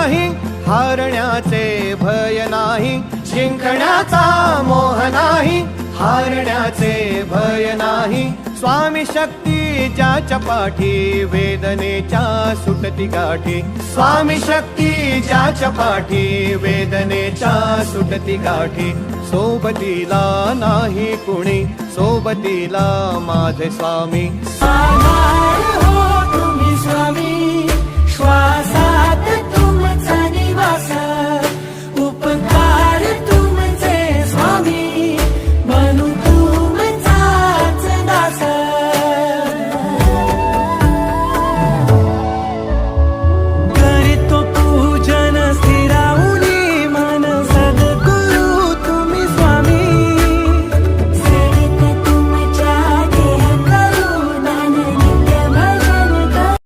नाही, हारण्याचे भय नाही, जिंकण्याचा मोह नाही, हारण्याचे भय नाही. स्वामी शक्ती ज्याच्या पाठी, वेदनेच्या सुटती गाठी. स्वामी शक्ती ज्याच्या पाठी, वेदनेच्या सुटती गाठी. सोबतीला नाही कुणी, सोबतीला माझे स्वामी. आधार हो